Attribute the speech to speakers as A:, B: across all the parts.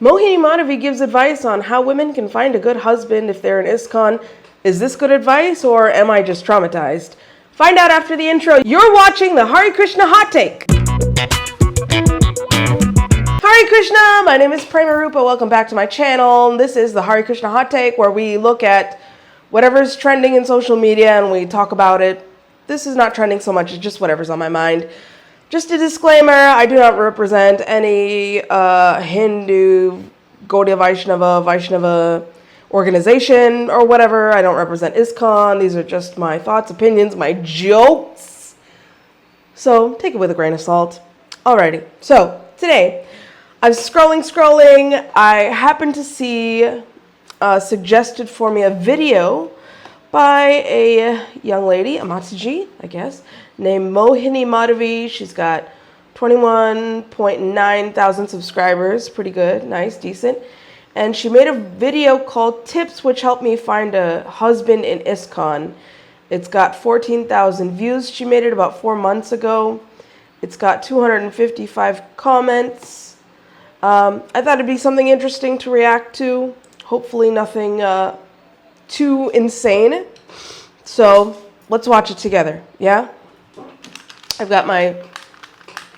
A: Mohini Madhavi gives advice on how women can find a good husband if they're in ISKCON. Is this good advice or am I just traumatized? Find out after the intro. You're watching the Hare Krishna Hot Take. Hare Krishna, my name is Prema. Welcome back to my channel. This is the Hare Krishna Hot Take, where we look at whatever's trending in social media and we talk about it. This is not trending so much, it's just whatever's on my mind. Just a disclaimer, I do not represent any Hindu, Gaudiya Vaishnava organization or whatever. I don't represent ISKCON. These are just my thoughts, opinions, my jokes. So take it with a grain of salt. Alrighty, so today I was scrolling. I happened to see suggested for me a video by a young lady, a Mataji, I guess, named Mohini Madhavi. She's got 21.9 thousand subscribers. Pretty good, nice, decent. And she made a video called Tips Which Help Me Find a Husband in ISKCON. It's got 14,000 views. She made it about 4 months ago. It's got 255 comments. I thought it'd be something interesting to react to. Hopefully nothing too insane. So let's watch it together, yeah? I've got my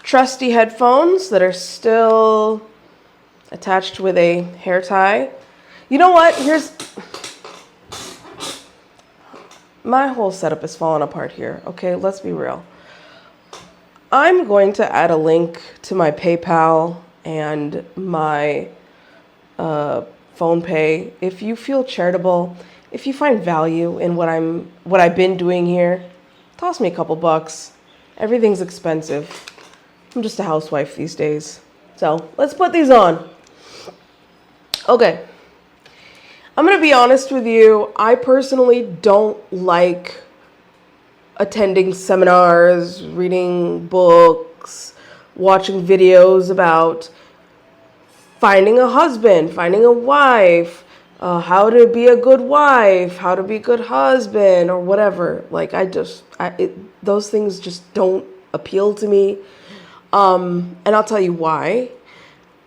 A: trusty headphones that are still attached with a hair tie. You know what? My whole setup is falling apart here. Okay, let's be real. I'm going to add a link to my PayPal and my phone pay. If you feel charitable, if you find value in what I've been doing here, toss me a couple bucks. Everything's expensive. I'm just a housewife these days. So let's put these on. Okay. I'm going to be honest with you. I personally don't like attending seminars, reading books, watching videos about finding a husband, finding a wife, how to be a good wife, how to be a good husband, or whatever. Like, those things just don't appeal to me. And I'll tell you why.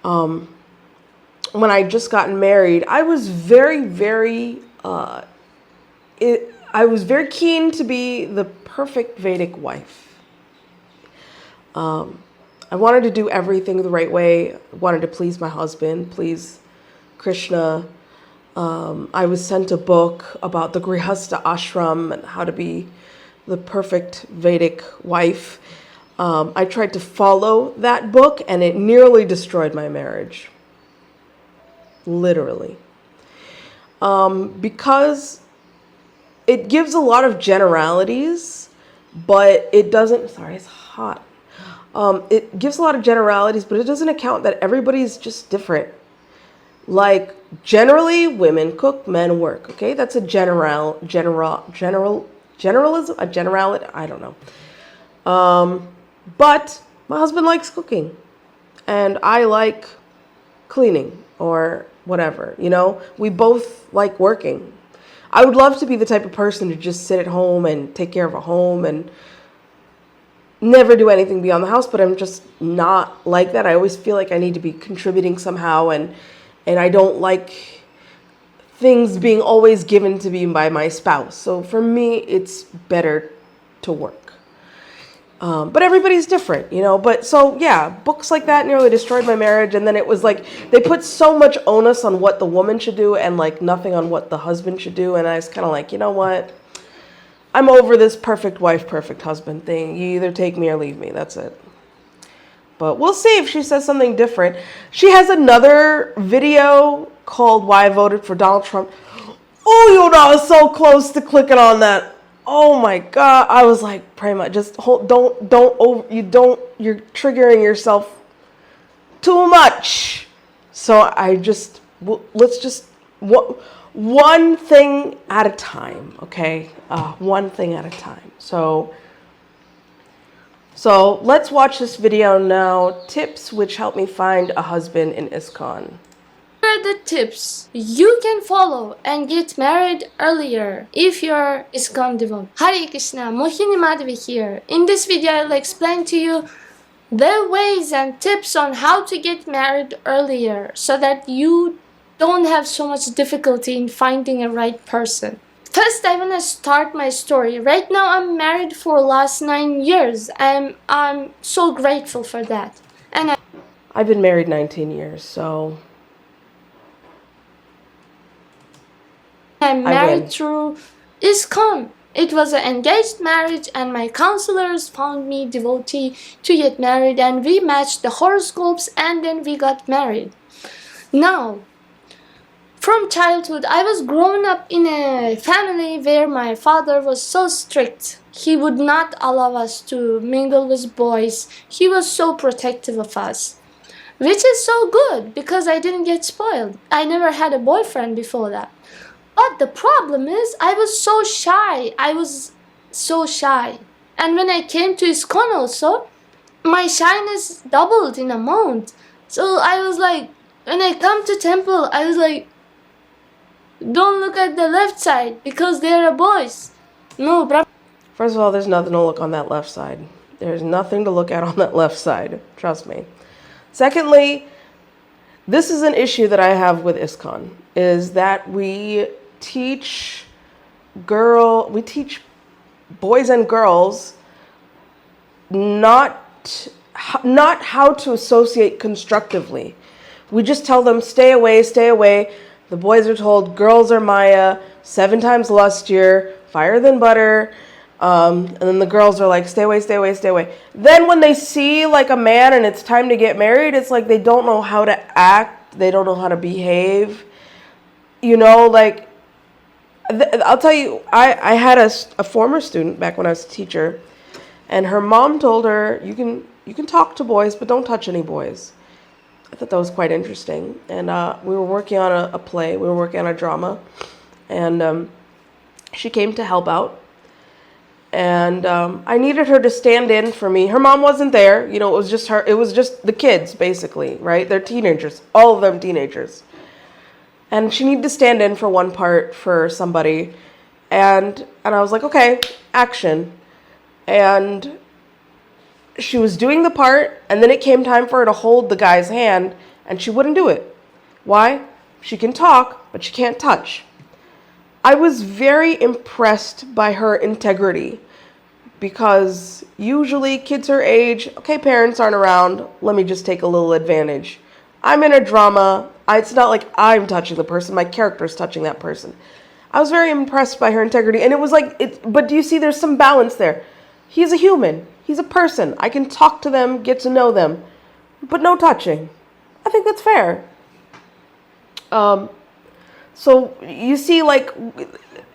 A: When I just gotten married, I was very keen to be the perfect Vedic wife. I wanted to do everything the right way. I wanted to please my husband, please Krishna. I was sent a book about the Grihastha ashram and how to be the perfect Vedic wife. I tried to follow that book and it nearly destroyed my marriage. Literally. Because it gives a lot of generalities, but it doesn't, sorry, it's hot. It gives a lot of generalities, but it doesn't account that everybody's just different. Like, generally, women cook, men work, okay? That's a generalism, a generality, I don't know. But my husband likes cooking, and I like cleaning, or whatever, you know? We both like working. I would love to be the type of person to just sit at home and take care of a home and never do anything beyond the house, but I'm just not like that. I always feel like I need to be contributing somehow, and I don't like things being always given to me by my spouse. So for me, it's better to work. But everybody's different, you know. But so, yeah, books like that nearly destroyed my marriage. And then it was like they put so much onus on what the woman should do and like nothing on what the husband should do. And I was kind of like, you know what? I'm over this perfect wife, perfect husband thing. You either take me or leave me. That's it. But we'll see if she says something different. She has another video called Why I Voted for Donald Trump. Oh, you know, I was so close to clicking on that. Oh my God. I was like, Prema, just hold, you're triggering yourself too much. So one thing at a time, okay? One thing at a time. So let's watch this video now. Tips which help me find a husband in ISKCON.
B: Here are the tips you can follow and get married earlier if you're ISKCON devotee. Hare Krishna, Mohini Madhavi here. In this video, I'll explain to you their ways and tips on how to get married earlier so that you don't have so much difficulty in finding a right person. First, I want to start my story. Right now, I'm married for last 9 years, and I'm so grateful for that. And
A: I've been married 19 years, so
B: I'm married
A: win.
B: through ISKCON. It was an engaged marriage, and my counselors found me devotee to get married, and we matched the horoscopes, and then we got married. Now, from childhood, I was grown up in a family where my father was so strict. He would not allow us to mingle with boys. He was so protective of us, which is so good because I didn't get spoiled. I never had a boyfriend before that. But the problem is, I was so shy. And when I came to ISKCON also, my shyness doubled in amount. So I was like, when I come to temple, I was like, don't look at the left side because there are boys. No,
A: First of all, there's nothing to look on that left side. There's nothing to look at on that left side. Trust me. Secondly, this is an issue that I have with ISKCON, is that we teach boys and girls not how to associate constructively. We just tell them, stay away, stay away. The boys are told, girls are Maya, 7 times lustier, fire than butter. And then the girls are like, stay away, stay away, stay away. Then when they see like a man and it's time to get married, it's like they don't know how to act. They don't know how to behave. You know, like, I'll tell you, I had a former student back when I was a teacher, and her mom told her, you can talk to boys, but don't touch any boys. I thought that was quite interesting. And we were working on a play. We were working on a drama. And she came to help out. And I needed her to stand in for me. Her mom wasn't there. You know, it was just her. It was just the kids, basically, right? They're teenagers. All of them teenagers. And she needed to stand in for one part for somebody. And I was like, okay, action. And she was doing the part, and then it came time for her to hold the guy's hand, and she wouldn't do it. Why? She can talk, but she can't touch. I was very impressed by her integrity, because usually kids her age, okay, parents aren't around, let me just take a little advantage. I'm in a drama. It's not like I'm touching the person, my character's touching that person. I was very impressed by her integrity, and it was like, but do you see there's some balance there? He's a human. He's a person. I can talk to them, get to know them, but no touching. I think that's fair. So you see, like,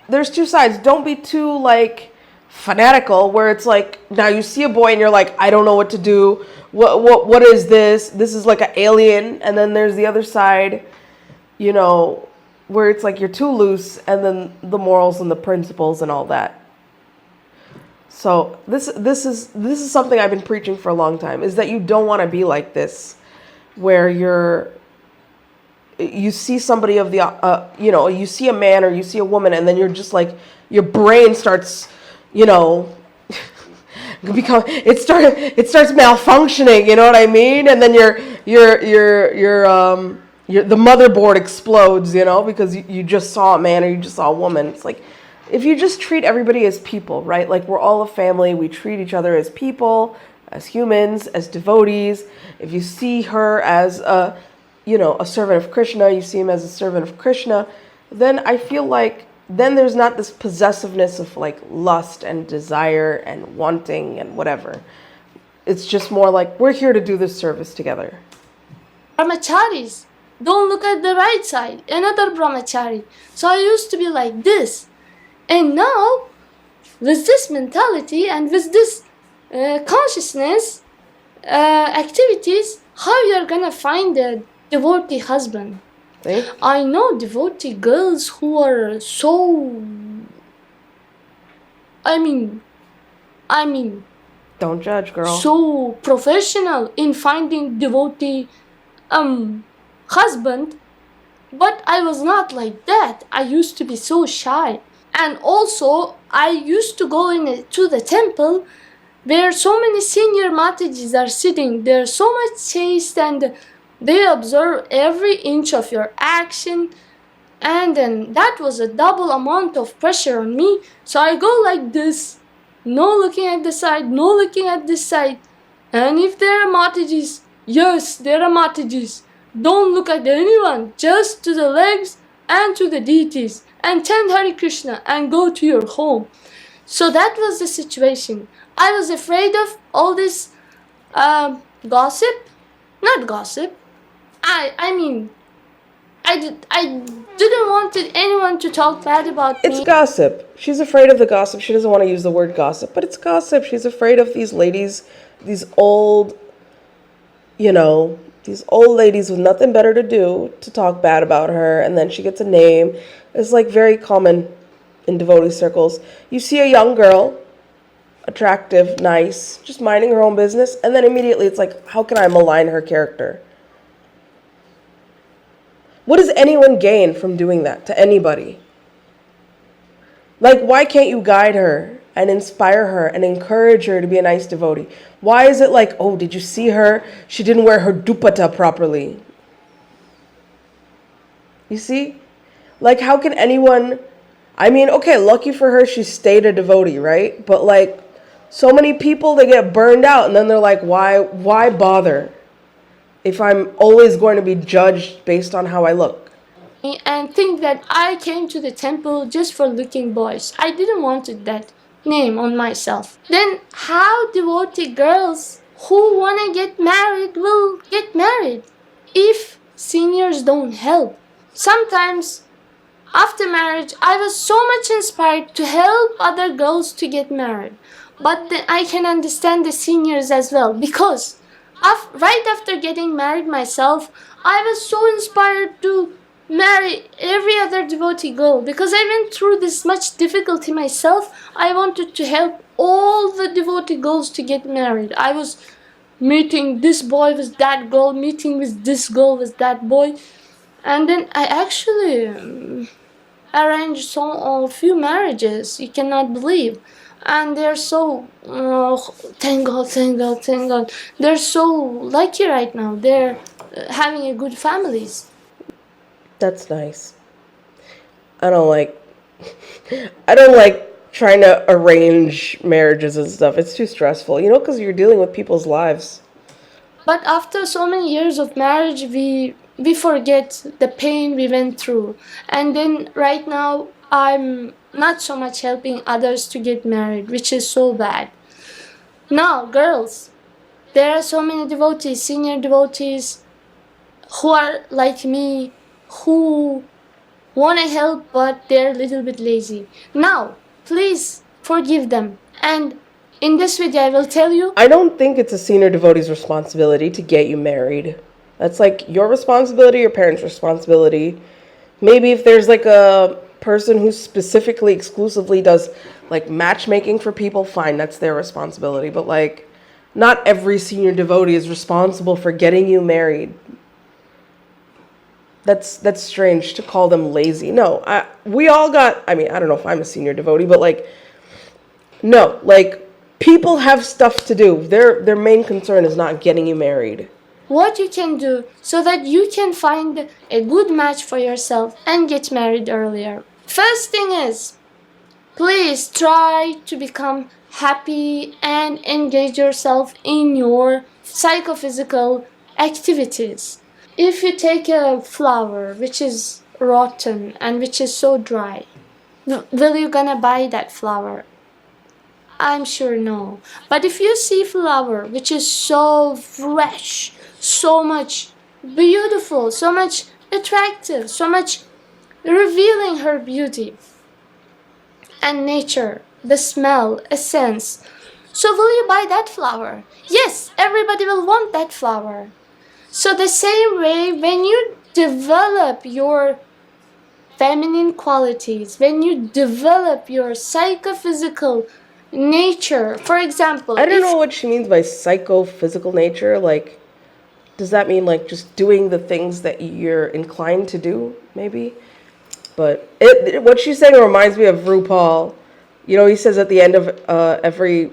A: there's two sides. Don't be too, like, fanatical, where it's like, now you see a boy and you're like, I don't know what to do. What is this? This is like an alien. And then there's the other side, you know, where it's like you're too loose, and then the morals and the principles and all that. So this is something I've been preaching for a long time, is that you don't want to be like this, where you see somebody of the, you see a man or you see a woman, and then you're just like, your brain starts, it starts malfunctioning, you know what I mean? And then the motherboard explodes, because you just saw a man or you just saw a woman. It's like, if you just treat everybody as people, right? Like, we're all a family. We treat each other as people, as humans, as devotees. If you see her as a servant of Krishna, you see him as a servant of Krishna, then I feel like then there's not this possessiveness of like lust and desire and wanting and whatever. It's just more like, we're here to do this service together.
B: Brahmacharis, don't look at the right side. Another brahmachari. So I used to be like this. And now, with this mentality and with this consciousness, activities, how you're gonna find a devotee husband? I know devotee girls who are so, I mean,
A: don't judge, girl.
B: So professional in finding devotee husband, but I was not like that. I used to be so shy. And also, I used to go to the temple where so many senior Matajis are sitting. They're so much chaste and they observe every inch of your action. And then that was a double amount of pressure on me. So I go like this, no looking at the side, no looking at this side. And if there are Matajis, yes, there are Matajis. Don't look at anyone, just to the legs and to the deities. And chant Hare Krishna and go to your home. So that was the situation. I was afraid of all this gossip. Not gossip. I mean, I didn't want anyone to talk bad about me.
A: It's gossip. She's afraid of the gossip. She doesn't want to use the word gossip, but it's gossip. She's afraid of these ladies, these old, these old ladies with nothing better to do to talk bad about her, and then she gets a name. It's like very common in devotee circles. You see a young girl, attractive, nice, just minding her own business, and then immediately it's like, how can I malign her character? What does anyone gain from doing that to anybody? Like, why can't you guide her and inspire her and encourage her to be a nice devotee? Why is it like, oh, did you see her? She didn't wear her dupatta properly. You see? Like, how can anyone... I mean, okay, lucky for her, she stayed a devotee, right? But like, so many people, they get burned out, and then they're like, why bother if I'm always going to be judged based on how I look?
B: And think that I came to the temple just for looking boys. I didn't want that name on myself. Then how devotee girls who want to get married will get married if seniors don't help? Sometimes after marriage, I was so much inspired to help other girls to get married. But then I can understand the seniors as well, because right after getting married myself, I was so inspired to marry every other devotee girl, because I went through this much difficulty myself. I wanted to help all the devotee girls to get married. I was meeting this boy with that girl, meeting with this girl with that boy, and then I actually arranged a few marriages. You cannot believe. And they're so, thank God, thank God, thank God. They're so lucky right now. They're having a good families.
A: That's nice. I don't like trying to arrange marriages and stuff. It's too stressful, because you're dealing with people's lives.
B: But after so many years of marriage, we forget the pain we went through. And then right now, I'm not so much helping others to get married, which is so bad. Now, girls, there are so many devotees, senior devotees, who are like me, who want to help, but they're a little bit lazy. Now, please forgive them. And in this video, I will tell you,
A: I don't think it's a senior devotee's responsibility to get you married. That's like your responsibility, your parents' responsibility. Maybe if there's like a person who specifically, exclusively does like matchmaking for people, fine, that's their responsibility. But like, not every senior devotee is responsible for getting you married. That's strange to call them lazy. No, we all got, I don't know if I'm a senior devotee, but like, no, like, people have stuff to do. Their main concern is not getting you married.
B: what you can do so that you can find a good match for yourself and get married earlier. First thing is, please try to become happy and engage yourself in your psychophysical activities. If you take a flower which is rotten and which is so dry, will you gonna buy that flower? I'm sure no. But if you see flower which is so fresh, so much beautiful, so much attractive, so much revealing her beauty and nature, the smell, essence, so will you buy that flower? Yes, everybody will want that flower. So the same way, when you develop your feminine qualities, when you develop your psychophysical nature, for example,
A: I don't know what she means by psychophysical nature. Like, does that mean like just doing the things that you're inclined to do, maybe? But what she's saying reminds me of RuPaul. He says at the end of every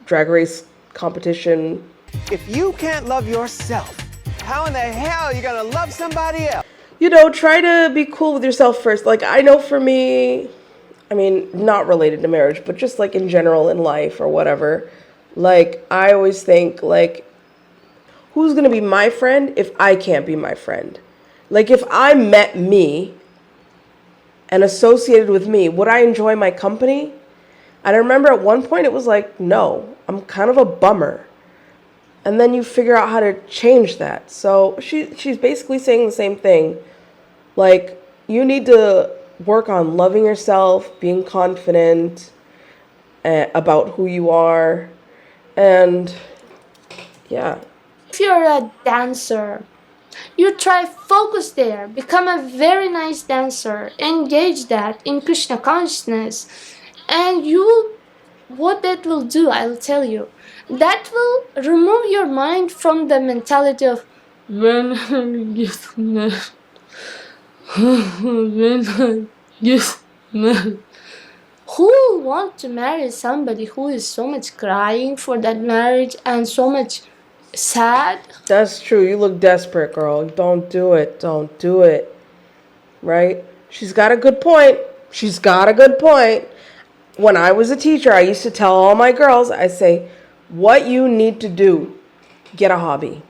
A: drag race competition.
C: If you can't love yourself, how in the hell are you gonna love somebody else?
A: You know, try to be cool with yourself first. Like, I know for me, I mean, not related to marriage, but just like in general in life or whatever, like, I always think, like, who's gonna be my friend if I can't be my friend? Like, if I met me and associated with me, would I enjoy my company? And I remember at one point it was like, no, I'm kind of a bummer. And then you figure out how to change that. So she's basically saying the same thing. Like, you need to work on loving yourself, being confident about who you are. And yeah.
B: If you're a dancer, you try focus there, become a very nice dancer, engage that in Krishna consciousness, and what that will do, I'll tell you, that will remove your mind from the mentality of when I get married, when I get married. Who will want to marry somebody who is so much crying for that marriage and so much sad?
A: That's true. You look desperate, girl. Don't do it. Don't do it. Right? She's got a good point. She's got a good point. When I was a teacher, I used to tell all my girls, I say, what you need to do, get a hobby.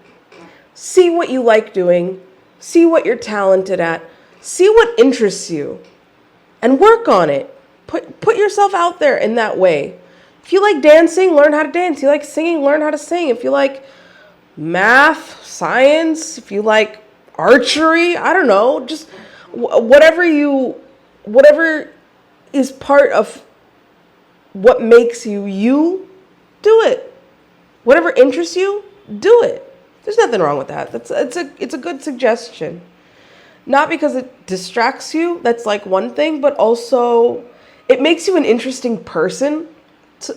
A: See what you like doing. See what you're talented at. See what interests you. And work on it. Put yourself out there in that way. If you like dancing, learn how to dance. If you like singing, learn how to sing. If you like math, science, if you like archery, I don't know, just whatever is part of what makes you, do it. Whatever interests you, do it. There's nothing wrong with that. It's a good suggestion. Not because it distracts you, that's like one thing, but also it makes you an interesting person.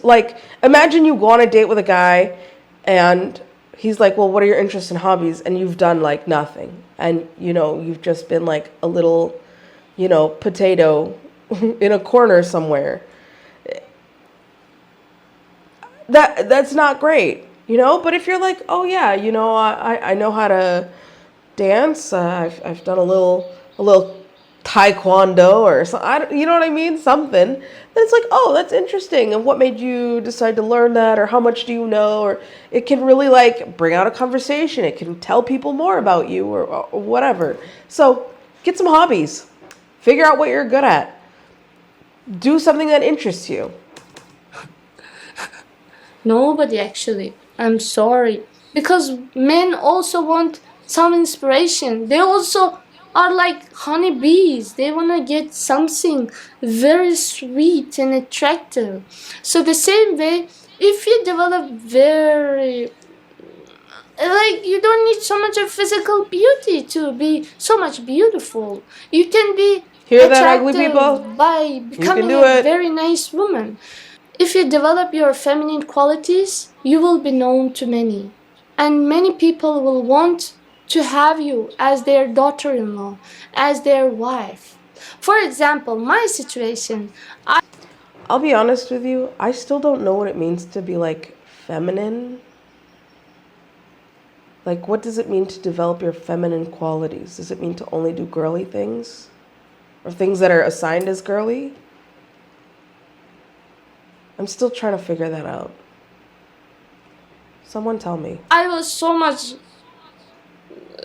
A: Like, imagine you go on a date with a guy and he's like, well, what are your interests and hobbies? And you've done like nothing. And, you know, you've just been like a little, you know, potato in a corner somewhere. That's not great, you know? But if you're like, oh yeah, you know, I know how to dance. I've done a little taekwondo or something, you know what I mean? Something. Then it's like, oh, that's interesting. And what made you decide to learn that? Or how much do you know? Or it can really like bring out a conversation. It can tell people more about you or whatever. So get some hobbies. Figure out what you're good at. Do something that interests you.
B: Nobody actually. I'm sorry. Because men also want some inspiration. They also are like honeybees. They want to get something very sweet and attractive. So the same way, if you develop very, like, you don't need so much of physical beauty to be so much beautiful. You can be
A: Hear that, ugly people?
B: By becoming a very nice woman. If you develop your feminine qualities, you will be known to many. And many people will want to have you as their daughter-in-law, as their wife. For example, my situation,
A: I'll be honest with you, I still don't know what it means to be like feminine. Like, what does it mean to develop your feminine qualities? Does it mean to only do girly things? Or things that are assigned as girly? I'm still trying to figure that out. Someone tell me.
B: I was so much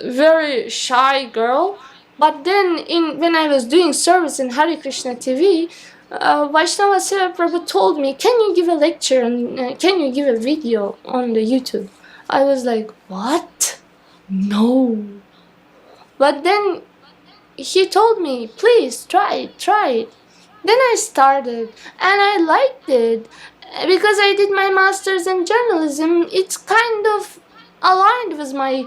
B: very shy girl, but then when I was doing service in Hare Krishna TV, Vaishnava Seva Prabhu told me, can you give a lecture and can you give a video on the YouTube? I was like, what? No. But then he told me, please try it. Then I started and I liked it because I did my master's in journalism. It's kind of aligned with my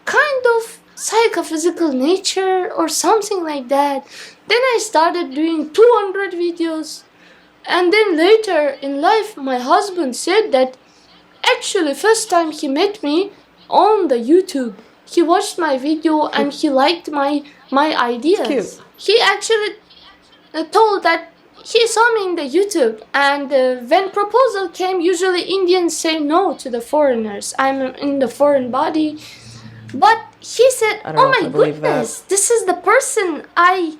B: kind of psychophysical nature or something like that. Then I started doing 200 videos. And then later in life, my husband said that actually first time he met me on the YouTube, he watched my video and he liked my ideas.
A: Cute.
B: He actually told that he saw me in the YouTube, and when proposal came, usually Indians say no to the foreigners. I'm in the foreign body. But he said,
A: I don't
B: oh
A: know if
B: my
A: I believe
B: goodness, this is the person I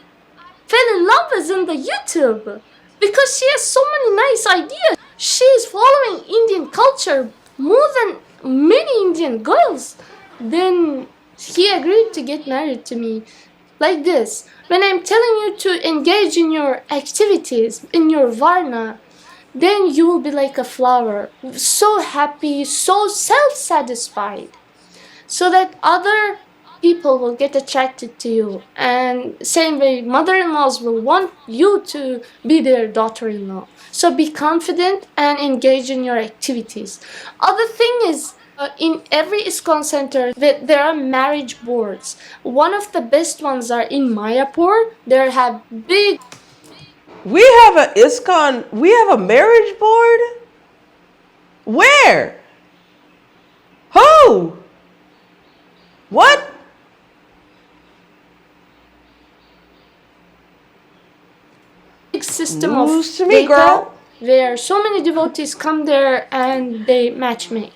B: fell in love with in the YouTube. Because she has so many nice ideas. She is following Indian culture more than many Indian girls. Then he agreed to get married to me. Like this, when I'm telling you to engage in your activities, in your varna, then you will be like a flower, so happy, so self-satisfied, so that other people will get attracted to you. And same way, mother-in-laws will want you to be their daughter-in-law. So be confident and engage in your activities. Other thing is, in every ISKCON center, there are marriage boards. One of the best ones are in Mayapur. There have big...
A: We have a ISKCON, we have a marriage board? Where? Who? What?
B: big system
A: News
B: of
A: to me,
B: data
A: girl.
B: where so many devotees come there and they matchmake.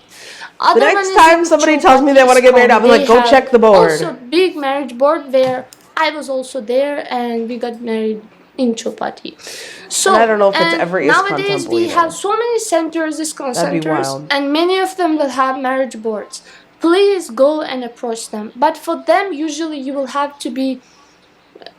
A: The next time somebody tells me they want to get married, I'll be like, go check the board.
B: Also, big marriage board where I was also there, and we got married in Chopati. So,
A: And I don't know if it's every ISKCON
B: nowadays
A: temple
B: we
A: either.
B: have so many centers, ISKCON
A: That'd be
B: centers,
A: wild.
B: and many of them will have marriage boards. Please go and approach them. But for them, usually you will have to be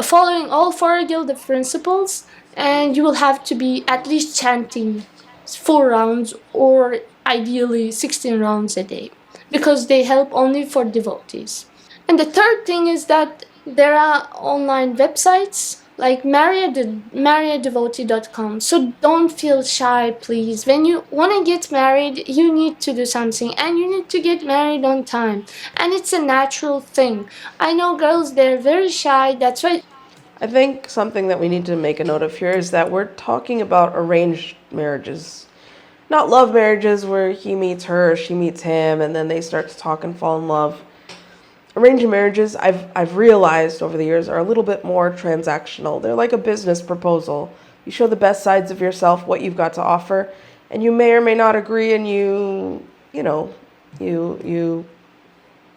B: following all four Gilda principles, and you will have to be at least chanting 4 rounds or ideally 16 rounds a day, because they help only for devotees. And the third thing is that there are online websites like marriedevotee.com. So don't feel shy, please. When you want to get married, you need to do something, and you need to get married on time. And it's a natural thing. I know girls, they're very shy. That's why
A: I think something that we need to make a note of here is that we're talking about arranged marriages. Not love marriages where he meets her, she meets him, and then they start to talk and fall in love. Arranged marriages, I've realized over the years, are a little bit more transactional. They're like a business proposal. You show the best sides of yourself, what you've got to offer, and you may or may not agree, and you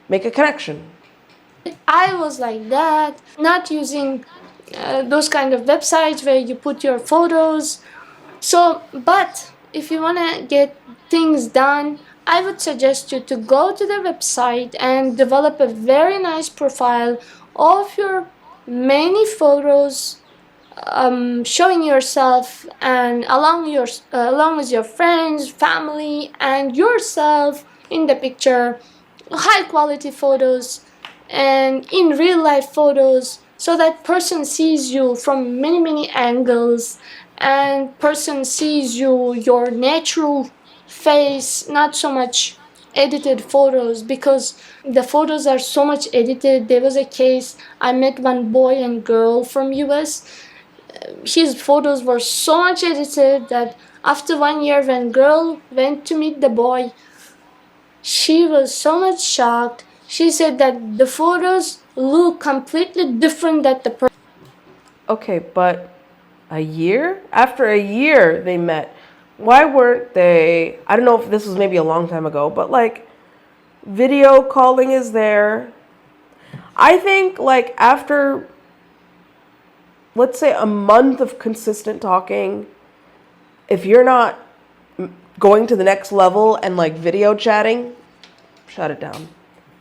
A: make a connection.
B: I was like that, not using those kind of websites where you put your photos. So, but if you want to get things done, I would suggest you to go to the website and develop a very nice profile of your many photos, showing yourself, and along with your friends, family, and yourself in the picture, high quality photos, and in real life photos, so that person sees you from many angles, and person sees your natural face, not so much edited photos, because the photos are so much edited. There was a case, I met one boy and girl from US. His photos were so much edited that after 1 year, when girl went to meet the boy, she was so much shocked. She said that the photos look completely different than the person.
A: Okay, but a year? After a year they met. Why weren't they, I don't know if this was maybe a long time ago, but like video calling is there. I think like after, let's say a month of consistent talking, if you're not going to the next level and like video chatting, shut it down.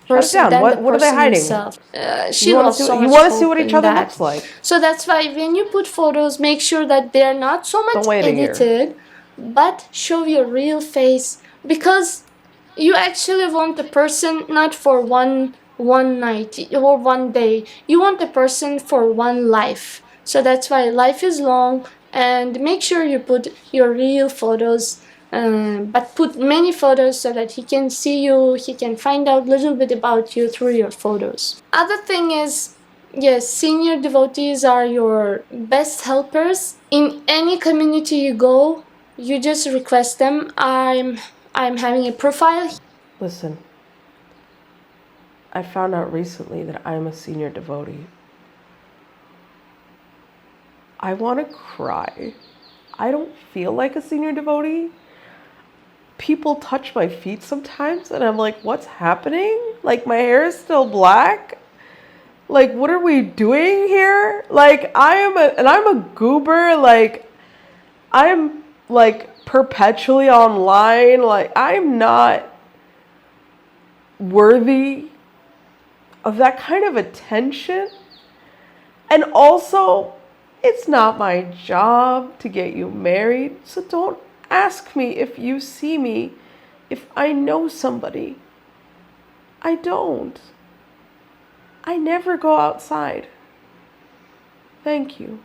A: Shut it down. What are they hiding?
B: You want
A: to see what each other looks like.
B: So that's why when you put photos, make sure that they're not so much edited, but show your real face, because you actually want the person not for one night or one day. You want the person for one life. So that's why life is long, and make sure you put your real photos, but put many photos so that he can see you, he can find out a little bit about you through your photos. Other thing is, yes, senior devotees are your best helpers. In any community you go, you just request them. I'm having a profile.
A: Listen, I found out recently that I'm a senior devotee. I want to cry. I don't feel like a senior devotee. People touch my feet sometimes and I'm like, what's happening? Like, my hair is still black. Like, what are we doing here? Like, I'm a goober. Like, I'm like perpetually online. Like, I'm not worthy of that kind of attention. And also, it's not my job to get you married. So don't ask me if you see me, if I know somebody. I don't. I never go outside. Thank you.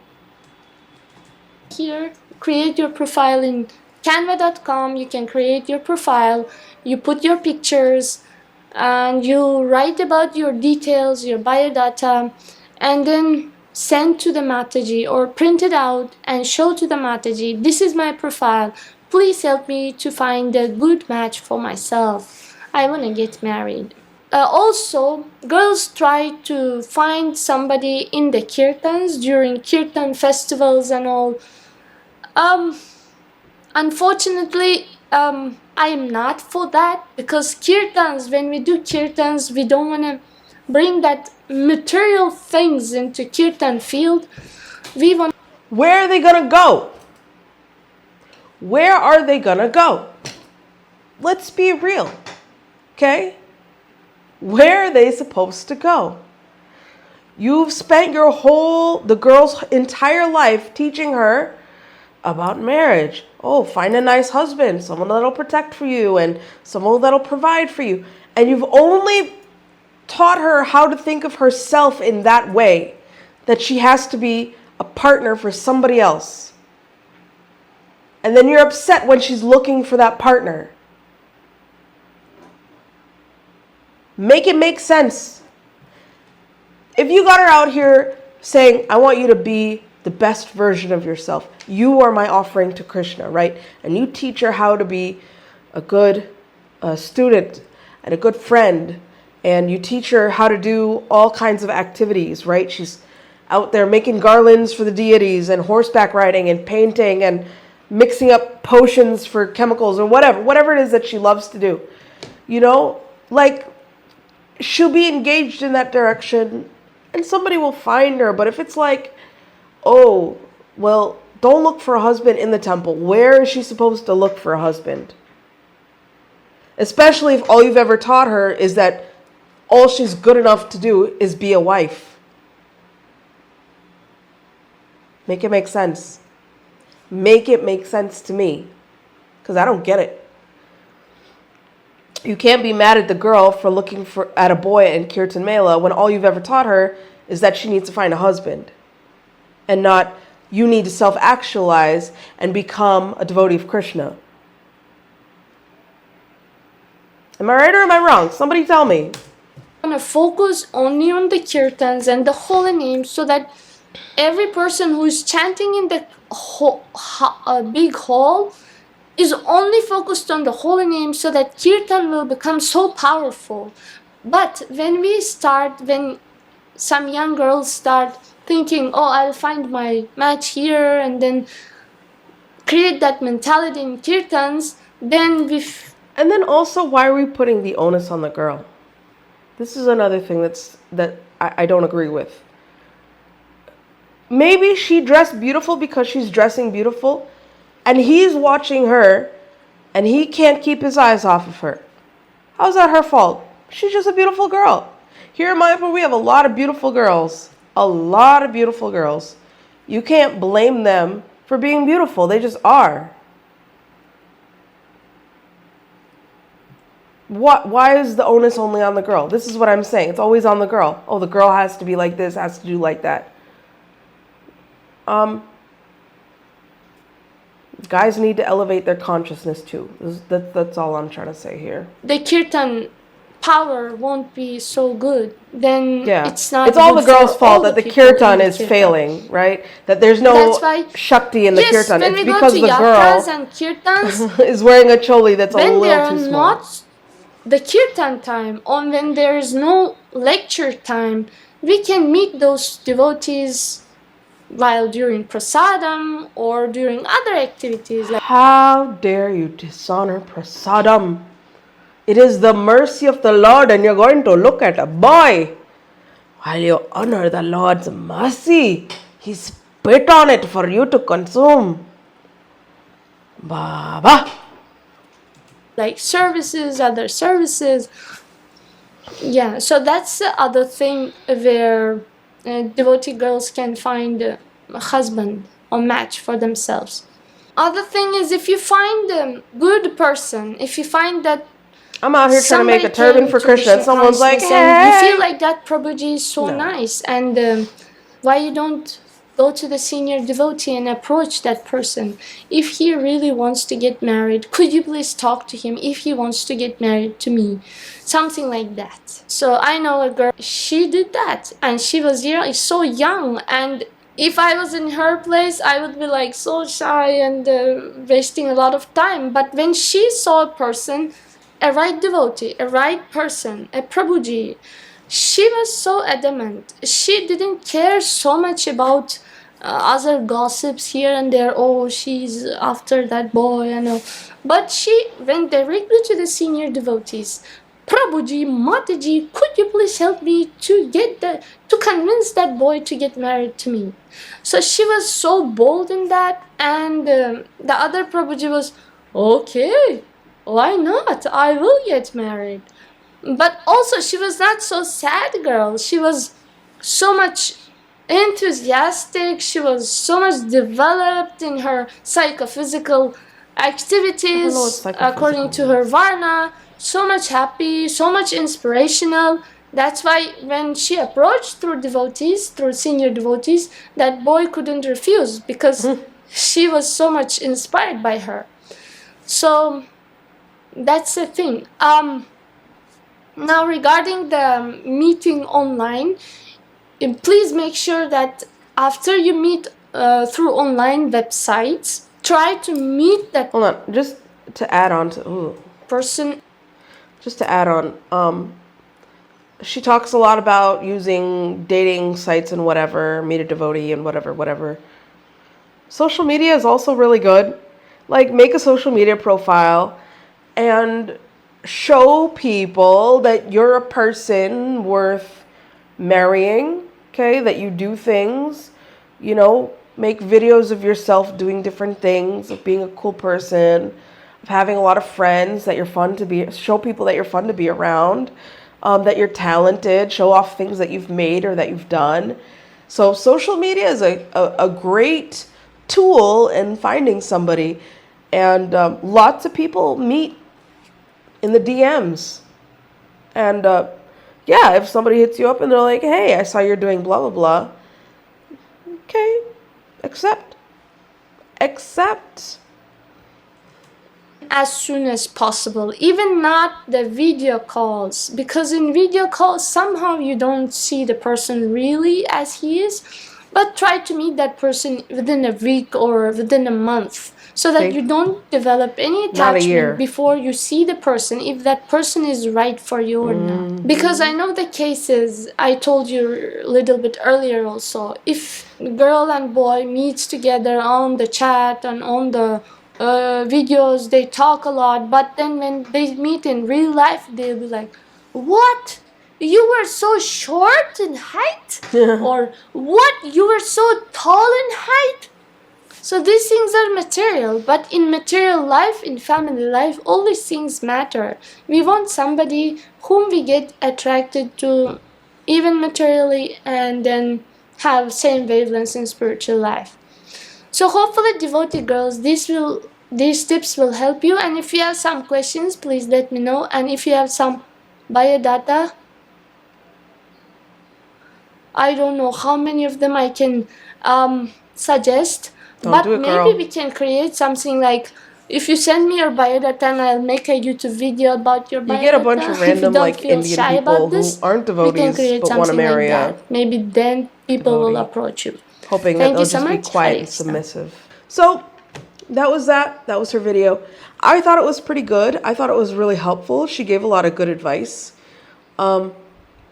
B: Here, create your profile in canva.com. You can create your profile. You put your pictures and you write about your details, your biodata, and then send to the Mataji or print it out and show to the Mataji, this is my profile. Please help me to find a good match for myself. I want to get married. Also, girls try to find somebody in the kirtans during kirtan festivals and all. Unfortunately, I am not for that, because kirtans, when we do kirtans, we don't want to bring that material things into kirtan field. We want.
A: Where are they gonna go? Where are they gonna go? Let's be real, okay? Where are they supposed to go? You've spent the girl's entire life teaching her about marriage. Oh, find a nice husband, someone that'll protect for you and someone that'll provide for you. And you've only taught her how to think of herself in that way, that she has to be a partner for somebody else. And then you're upset when she's looking for that partner. Make it make sense. If you got her out here saying, I want you to be the best version of yourself, you are my offering to Krishna, right? And you teach her how to be a good student and a good friend, and you teach her how to do all kinds of activities, right? She's out there making garlands for the deities and horseback riding and painting and mixing up potions for chemicals or whatever it is that she loves to do. You know, like, she'll be engaged in that direction and somebody will find her. But if it's like, oh, well, don't look for a husband in the temple, where is she supposed to look for a husband? Especially if all you've ever taught her is that all she's good enough to do is be a wife. Make it make sense. Make it make sense to me, because I don't get it. You can't be mad at the girl for looking at a boy in Kirtan Mela when all you've ever taught her is that she needs to find a husband, and not you need to self-actualize and become a devotee of Krishna. Am I right or am I wrong? Somebody tell me.
B: I'm going to focus only on the kirtans and the holy names, so that every person who is chanting in the big hall is only focused on the holy name, so that kirtan will become so powerful. But when some young girls start thinking, oh, I'll find my match here, and then create that mentality in kirtans, then
A: And then also, why are we putting the onus on the girl? This is another thing that I don't agree with. Maybe she dressed beautiful because she's dressing beautiful, and he's watching her, and he can't keep his eyes off of her. How's that her fault? She's just a beautiful girl. Here in Mayapur, we have a lot of beautiful girls. A lot of beautiful girls. You can't blame them for being beautiful. They just are. Why is the onus only on the girl? This is what I'm saying. It's always on the girl. Oh, the girl has to be like this, has to do like that. Guys need to elevate their consciousness too. That's all I'm trying to say here.
B: the kirtan power won't be so good, then it's not.
A: It's all the girl's
B: for
A: fault
B: all
A: that the
B: people
A: kirtan
B: in
A: is
B: kirtan.
A: failing, right? That there's no
B: That's why,
A: shakti in the kirtan.
B: when
A: It's
B: we go
A: because
B: to
A: the
B: yatras
A: girl
B: and kirtans,
A: is wearing a choli that's a
B: when they
A: little
B: are
A: too small.
B: not the kirtan time, or when there is no lecture time, we can meet those devotees while during prasadam or during other activities. Like,
A: How dare you dishonor prasadam? It is the mercy of the Lord, and you're going to look at a boy while you honor the Lord's mercy. He spit on it for you to consume. Baba.
B: like services, other services. Yeah, so that's the other thing where devotee girls can find a husband or match for themselves. Other thing is, if you find a good person, if you find that
A: I'm out here trying to make a
B: somebody
A: turban
B: came
A: for
B: to
A: Krishna, and
B: Krishna
A: someone's like,
B: consciousness and you
A: hey.
B: feel like that Prabhuji is so
A: No.
B: nice, and why you don't go to the senior devotee and approach that person? If he really wants to get married, could you please talk to him if he wants to get married to me? Something like that. So I know a girl, she did that, and she was so young, and if I was in her place, I would be like so shy and wasting a lot of time. But when she saw a person, a right devotee, a right person, a Prabhuji, she was so adamant. She didn't care so much about other gossips here and there. Oh, she's after that boy, I know. But she went directly to the senior devotees. Prabhuji, Mataji, could you please help me to convince that boy to get married to me? So she was so bold in that, and the other Prabhuji was, okay, why not? I will get married. But also, she was not so sad girl. She was so much enthusiastic. She was so much developed in her psychophysical activities,
A: psychophysical
B: according to her varna. So much happy, so much inspirational. That's why when she approached through devotees, through senior devotees, that boy couldn't refuse, because she was so much inspired by her. So that's the thing. Now regarding the meeting online, please make sure that after you meet through online websites, try to meet that
A: Hold on, just to add on to
B: person.
A: Just to add on, she talks a lot about using dating sites and whatever, meet a devotee and whatever. Social media is also really good. Like, make a social media profile and show people that you're a person worth marrying, okay? That you do things, you know, make videos of yourself doing different things, of being a cool person, of having a lot of friends, that you're fun to be, show people that you're fun to be around, that you're talented, show off things that you've made or that you've done. So social media is a great tool in finding somebody, and lots of people meet in the DMs. And yeah, if somebody hits you up and they're like, hey, I saw you're doing blah, blah, blah. Okay, accept.
B: As soon as possible, even not the video calls, because in video calls somehow you don't see the person really as he is, but try to meet that person within a week or within a month, so that you don't develop any attachment before you see the person, if that person is right for you or not. Because I know the cases I told you a little bit earlier also. If girl and boy meets together on the chat and on the videos, they talk a lot, but then when they meet in real life, they'll be like, what? You were so short in height? Or what? You were so tall in height? So these things are material, but in material life, in family life, all these things matter. We want somebody whom we get attracted to, even materially, and then have same wavelengths in spiritual life. So hopefully, devotee girls, these tips will help you. And if you have some questions, please let me know. And if you have some biodata, I don't know how many of them I can suggest. But maybe we can create something like, if you send me your biodata and I'll make a YouTube video about your biodata.
A: You get a bunch of random like Indian people who aren't devotees but want to marry you.
B: Maybe then people will approach you.
A: Hoping that they'll just be quiet and submissive. So that was that. That was her video. I thought it was pretty good. I thought it was really helpful. She gave a lot of good advice.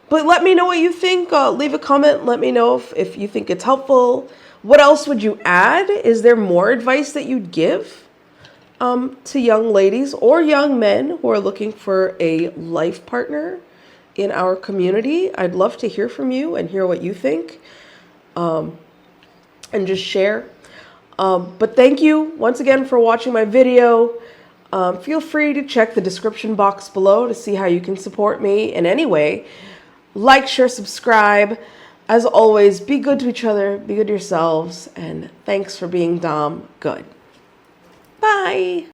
A: But let me know what you think. Leave a comment. Let me know if you think it's helpful. What else would you add? Is there more advice that you'd give to young ladies or young men who are looking for a life partner in our community? I'd love to hear from you and hear what you think, and just share. But thank you once again for watching my video. Feel free to check the description box below to see how you can support me in any way. Like, share, subscribe. As always, be good to each other, be good to yourselves, and thanks for being Dom good. Bye.